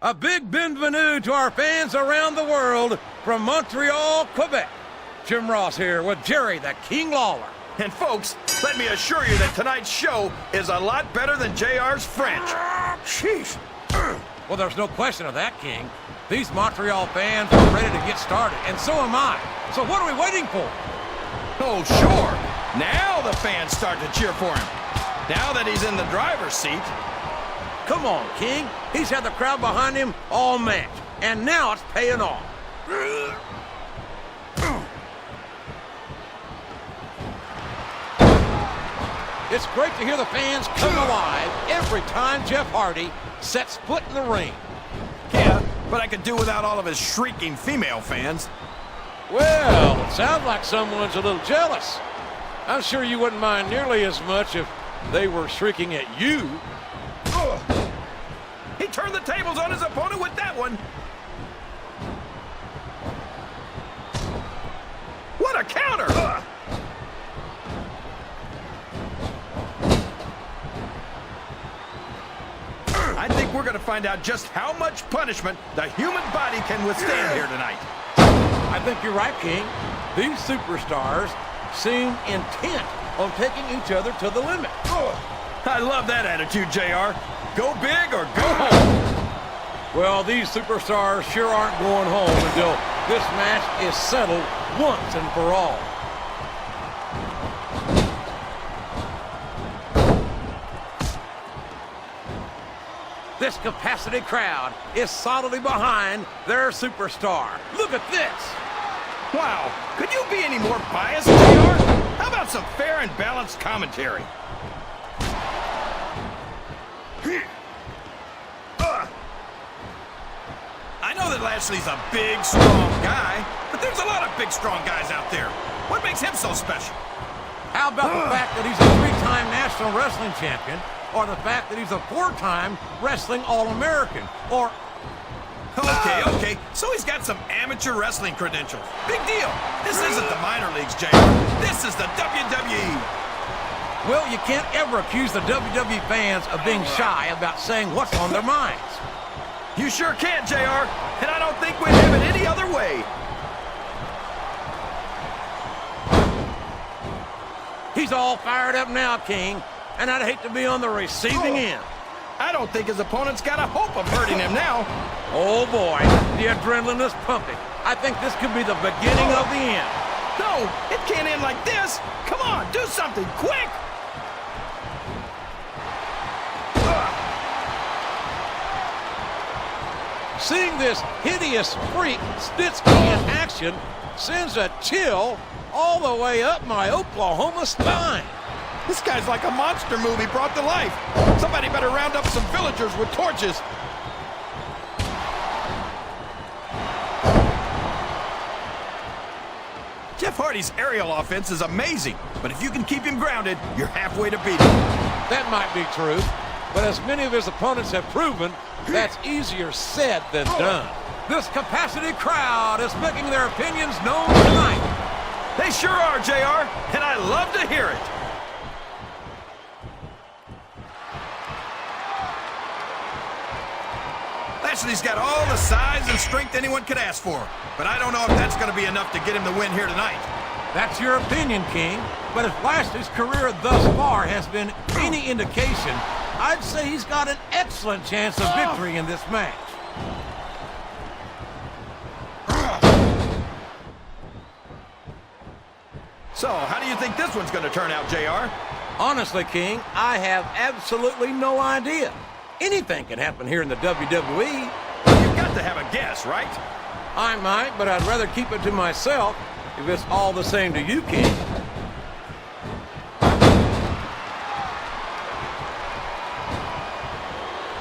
A big bienvenue to our fans around the world from Montreal, Quebec. Jim Ross here with Jerry the King Lawler. And folks, let me assure you that tonight's show is a lot better than JR's French. Sheesh. Well, there's no question of that, King. These Montreal fans are ready to get started, and so am I. So what are we waiting for? Oh, sure. Now the fans start to cheer for him. Now that he's in the driver's seat. Come on, King. He's had the crowd behind him all match, and now it's paying off. It's great to hear the fans come alive every time Jeff Hardy sets foot in the ring. Yeah, but I could do without all of his shrieking female fans. Well, it sounds like someone's a little jealous. I'm sure you wouldn't mind nearly as much if they were shrieking at you. He turned the tables on his opponent with that one. What a counter! I think we're going to find out just how much punishment the human body can withstand here tonight. I think you're right, King. These superstars seem intent on taking each other to the limit. I love that attitude, JR. Go big or go home. Well, these superstars sure aren't going home until this match is settled once and for all. This capacity crowd is solidly behind their superstar. Look at this. Wow, could you be any more biased, JR? How about some fair and balanced commentary? I know that Lashley's a big, strong guy, but there's a lot of big, strong guys out there. What makes him so special? How about the fact that he's a three-time National Wrestling Champion, or the fact that he's a four-time Wrestling All-American, or... Okay, so he's got some amateur wrestling credentials. Big deal. This isn't the minor leagues, JR. This is the WWE. Well, you can't ever accuse the WWE fans of being shy about saying what's on their minds. You sure can, JR, and I don't think we'd have it any other way. He's all fired up now, King, and I'd hate to be on the receiving end. I don't think his opponent's got a hope of hurting him now. Oh, boy, the adrenaline is pumping. I think this could be the beginning of the end. No, it can't end like this. Come on, do something, quick! Seeing this hideous freak Snitsky in action sends a chill all the way up my Oklahoma spine. This guy's like a monster movie brought to life. Somebody better round up some villagers with torches. Jeff Hardy's aerial offense is amazing, but if you can keep him grounded, you're halfway to beat him. That might be true, but as many of his opponents have proven, that's easier said than done. This capacity crowd is making their opinions known tonight. They sure are, JR, and I love to hear it. Lashley's got all the size and strength anyone could ask for, but I don't know if that's going to be enough to get him the win here tonight. That's your opinion, King, but if Lashley's career thus far has been any indication, I'd say he's got an excellent chance of victory in this match. So, how do you think this one's going to turn out, JR? Honestly, King, I have absolutely no idea. Anything can happen here in the WWE. You've got to have a guess, right? I might, but I'd rather keep it to myself if it's all the same to you, King.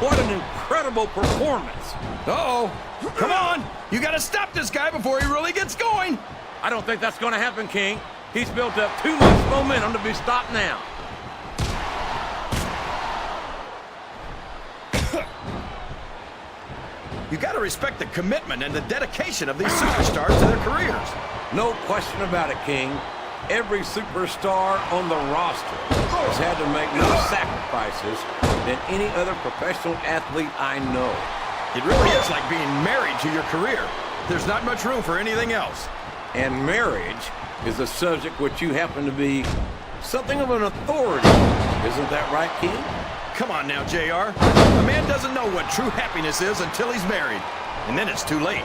What an incredible performance. Uh-oh. Come on. You got to stop this guy before he really gets going. I don't think that's going to happen, King. He's built up too much momentum to be stopped now. You got to respect the commitment and the dedication of these superstars to their careers. No question about it, King. Every superstar on the roster has had to make more sacrifices than any other professional athlete I know. It really is like being married to your career. There's not much room for anything else. And marriage is a subject which you happen to be something of an authority. Isn't that right, King? Come on now, JR. A man doesn't know what true happiness is until he's married. And then it's too late.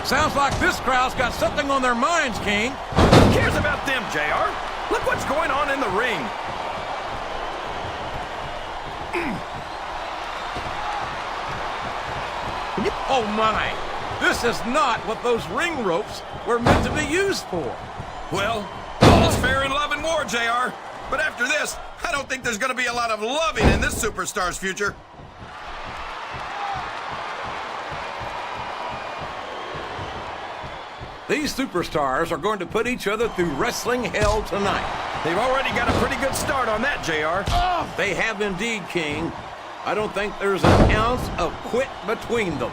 Sounds like this crowd's got something on their minds, King. Who cares about them, JR? Look what's going on in the ring. Oh my! This is not what those ring ropes were meant to be used for. Well, all's fair in love and war, JR. But after this, I don't think there's going to be a lot of loving in this superstar's future. These superstars are going to put each other through wrestling hell tonight. They've already got a pretty good start on that, JR. Oh, they have indeed, King. I don't think there's an ounce of quit between them.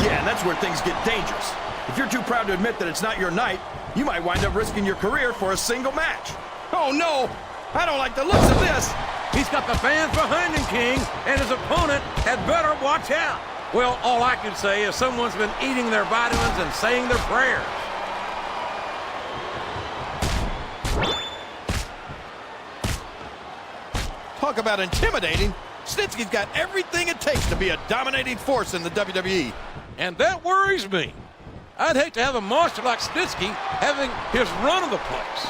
Yeah, and that's where things get dangerous. If you're too proud to admit that it's not your night, you might wind up risking your career for a single match. Oh, no! I don't like the looks of this! He's got the fans behind him, King, and his opponent had better watch out. Well, all I can say is someone's been eating their vitamins and saying their prayers. Talk about intimidating. Snitsky's got everything it takes to be a dominating force in the WWE. And that worries me. I'd hate to have a monster like Snitsky having his run of the place.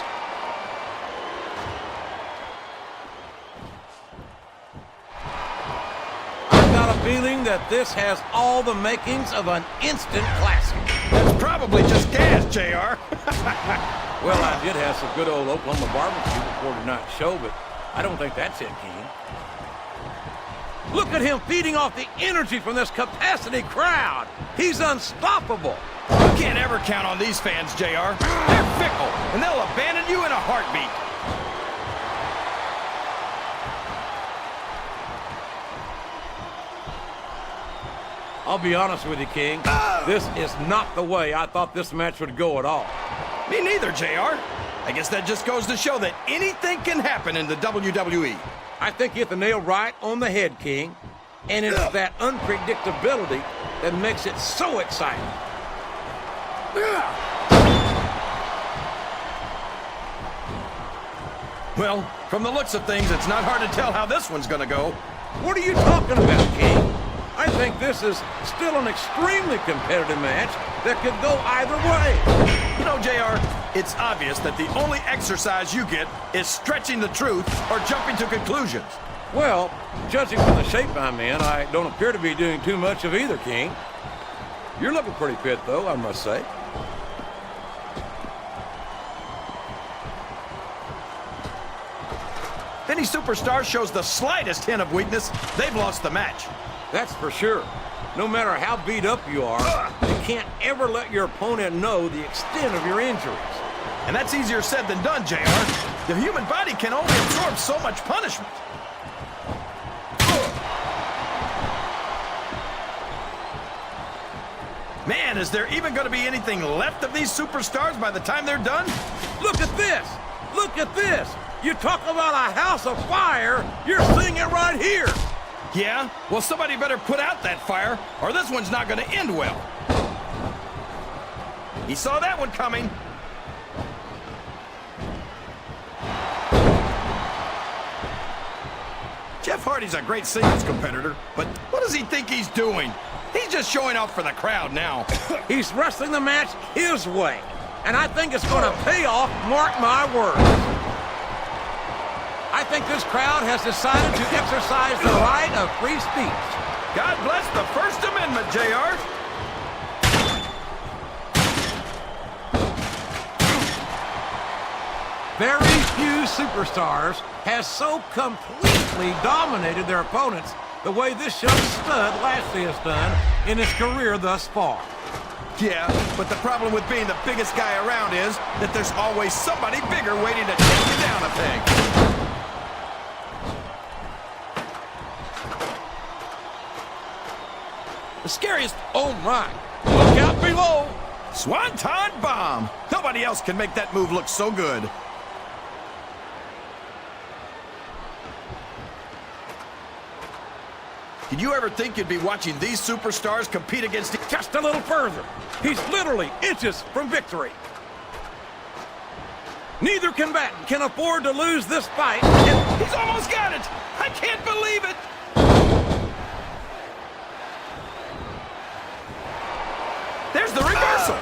I've got a feeling that this has all the makings of an instant classic. That's probably just gas, JR. Well, I did have some good old Oklahoma barbecue before tonight's show, but I don't think that's it, King. Look at him feeding off the energy from this capacity crowd. He's unstoppable. You can't ever count on these fans, JR. They're fickle, and they'll abandon you in a heartbeat. I'll be honest with you, King. This is not the way I thought this match would go at all. Me neither, JR. I guess that just goes to show that anything can happen in the WWE. I think you hit the nail right on the head, King. And it's that unpredictability that makes it so exciting. Well, from the looks of things, it's not hard to tell how this one's gonna go. What are you talking about, King? I think this is still an extremely competitive match that could go either way. You know, JR, it's obvious that the only exercise you get is stretching the truth or jumping to conclusions. Well, judging from the shape I'm in, I don't appear to be doing too much of either, King. You're looking pretty fit, though, I must say. If any superstar shows the slightest hint of weakness, they've lost the match. That's for sure. No matter how beat up you are, you can't ever let your opponent know the extent of your injuries. And that's easier said than done, JR. The human body can only absorb so much punishment. Man, is there even going to be anything left of these superstars by the time they're done? Look at this! Look at this! You talk about a house of fire, you're seeing it right here! Yeah? Well, somebody better put out that fire, or this one's not going to end well. He saw that one coming. Jeff Hardy's a great singles competitor, but what does he think he's doing? He's just showing off for the crowd now. He's wrestling the match his way, and I think it's going to pay off, mark my words. I think this crowd has decided to exercise the right of free speech. God bless the First Amendment, JR. Very few superstars has so completely dominated their opponents the way this young stud Lashley has done in his career thus far. Yeah, but the problem with being the biggest guy around is that there's always somebody bigger waiting to take you down a peg. The scariest, oh my, look out below. Swanton bomb. Nobody else can make that move look so good. Did you ever think you'd be watching these superstars compete against Just a little further. He's literally inches from victory. Neither combatant can afford to lose this fight. He's almost got it! I can't believe it! There's the reversal!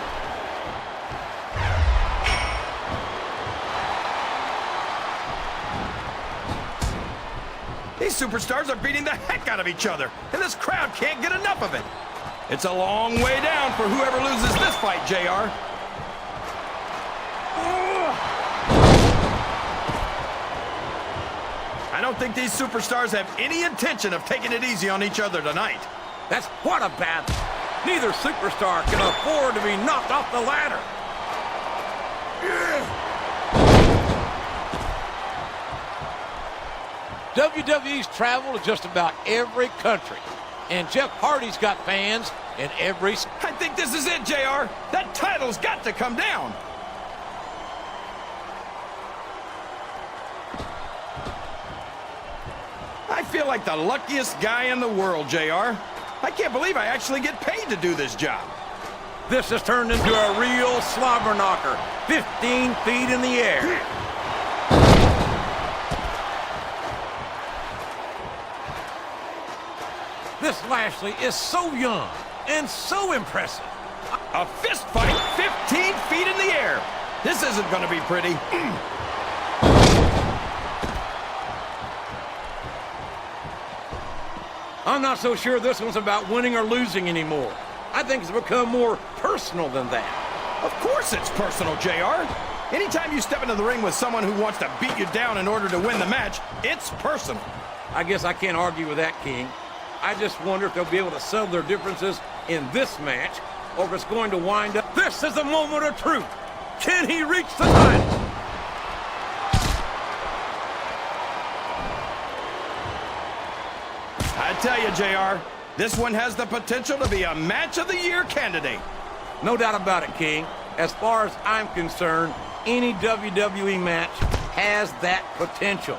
These superstars are beating the heck out of each other, and this crowd can't get enough of it. It's a long way down for whoever loses this fight, JR. I don't think these superstars have any intention of taking it easy on each other tonight. That's what a battle. Neither superstar can afford to be knocked off the ladder. WWE's traveled to just about every country, and Jeff Hardy's got fans in every... I think this is it, JR. That title's got to come down. I feel like the luckiest guy in the world, JR. I can't believe I actually get paid to do this job. This has turned into a real slobber knocker, 15 feet in the air. This Lashley is so young and so impressive. A fist fight 15 feet in the air. This isn't going to be pretty. I'm not so sure this one's about winning or losing anymore. I think it's become more personal than that. Of course it's personal, JR. Anytime you step into the ring with someone who wants to beat you down in order to win the match, it's personal. I guess I can't argue with that, King. I just wonder if they'll be able to settle their differences in this match, or if it's going to wind up. This is the moment of truth. Can he reach the title? I tell you, JR, this one has the potential to be a match of the year candidate. No doubt about it, King. As far as I'm concerned, any WWE match has that potential.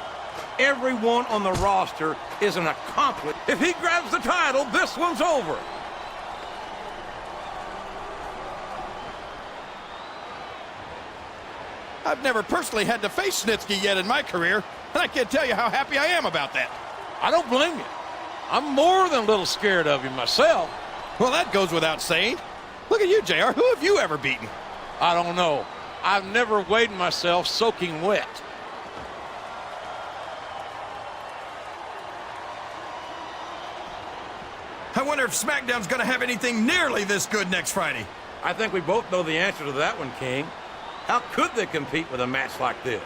Everyone on the roster is an accomplice. If he grabs the title, this one's over. I've never personally had to face Snitsky yet in my career, and I can't tell you how happy I am about that. I don't blame you. I'm more than a little scared of him myself. Well, that goes without saying. Look at you, JR. Who have you ever beaten? I don't know. I've never weighed myself soaking wet. I wonder if SmackDown's going to have anything nearly this good next Friday. I think we both know the answer to that one, King. How could they compete with a match like this?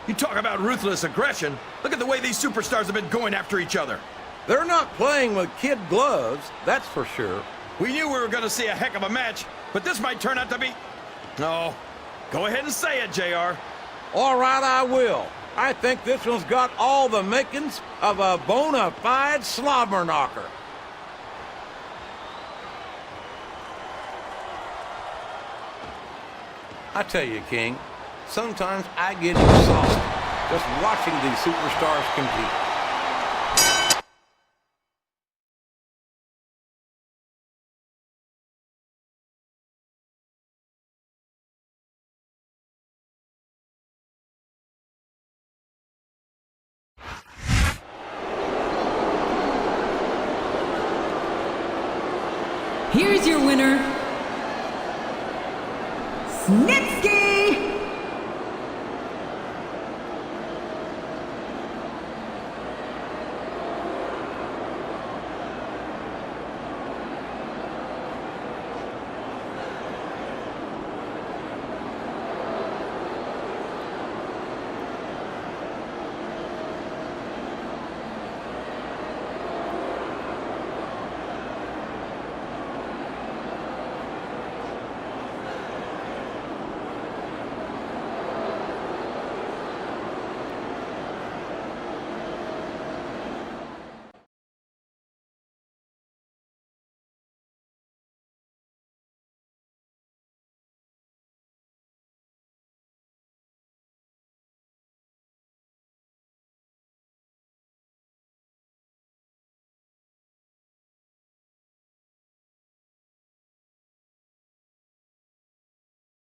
You talk about ruthless aggression. Look at the way these superstars have been going after each other. They're not playing with kid gloves, that's for sure. We knew we were going to see a heck of a match, but this might turn out to be... No. Go ahead and say it, JR. All right, I will. I think this one's got all the makings of a bona fide slobber knocker. I tell you, King, sometimes I get exhausted just watching these superstars compete. Here's your winner, Snitsky.